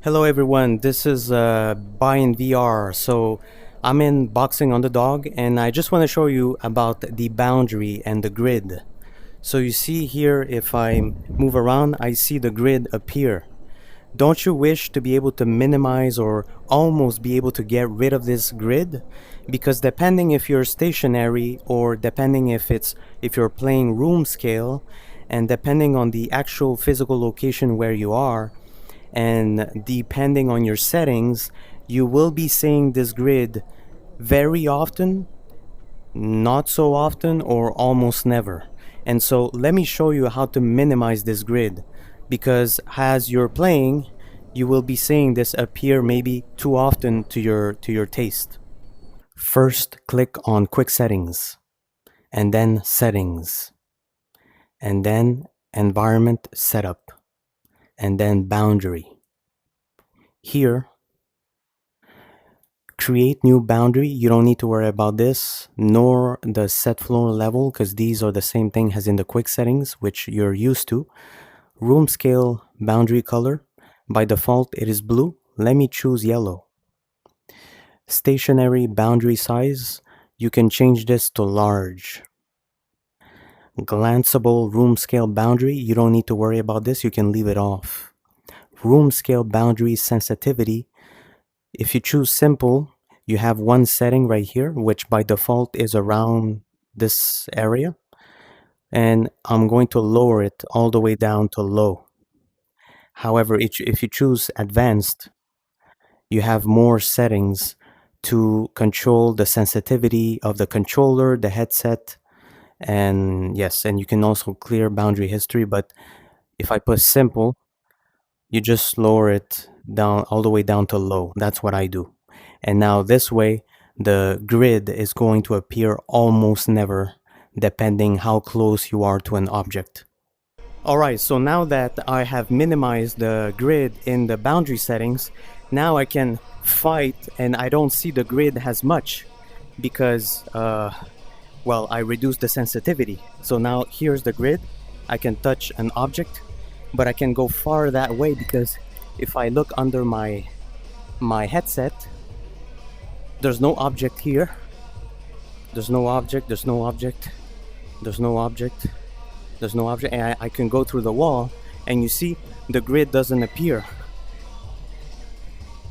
Hello everyone, this is Buy VR. So I'm in Boxing Underdog and I just want to show you about the boundary and the grid. So you see here, if I move around, I see the grid appear. Don't you wish to be able to minimize or almost be able to get rid of this grid? Because depending if you're stationary or depending if you're playing room scale, and depending on the actual physical location where you are, and depending on your settings, you will be seeing this grid very often, not so often, or almost never. And so let me show you how to minimize this grid, because as you're playing, you will be seeing this appear maybe too often to your taste. First, click on Quick Settings, and then Settings, and then Environment Setup, and then Boundary. Here, create new boundary. You don't need to worry about this, nor the set floor level, because these are the same thing as in the quick settings, which you're used to. Room scale boundary color. By default, it is blue. Let me choose yellow. Stationary boundary size. You can change this to large. Glanceable room scale boundary. You don't need to worry about this. You can leave it off. Room scale boundary sensitivity. If you choose simple, you have one setting right here, which by default is around this area. And I'm going to lower it all the way down to low. However, if you choose advanced, you have more settings to control the sensitivity of the controller, the headset, and yes, and you can also clear boundary history. But if I put simple, you just lower it down all the way down to low. That's what I do. And now this way, the grid is going to appear almost never, depending how close you are to an object. Alright, so now that I have minimized the grid in the boundary settings, now I can fight and I don't see the grid as much because, well, I reduced the sensitivity. So now here's the grid. I can touch an object, but I can go far that way because if I look under my headset, there's no object here. There's no object, there's no object, there's no object, there's no object, and I can go through the wall and you see the grid doesn't appear.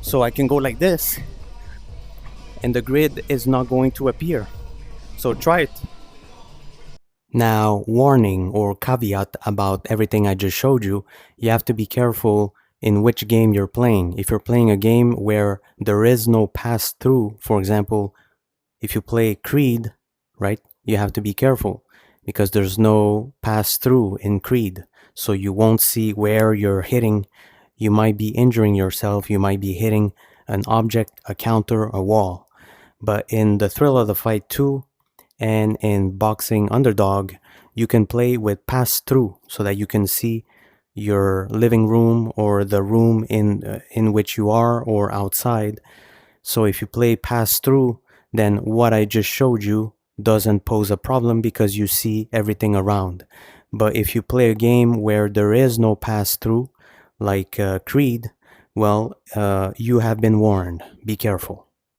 So I can go like this and the grid is not going to appear. So try it. Now, warning or caveat about everything I just showed you, you have to be careful in which game you're playing. If you're playing a game where there is no pass-through, for example, if you play Creed, right, you have to be careful because there's no pass-through in Creed. So you won't see where you're hitting. You might be injuring yourself. You might be hitting an object, a counter, a wall. But in the Thrill of the Fight 2 and in Boxing Underdog, you can play with pass-through so that you can see your living room or the room in which you are or outside. So if you play pass-through, then what I just showed you doesn't pose a problem because you see everything around. But if you play a game where there is no pass-through, like Creed, well, you have been warned. Be careful.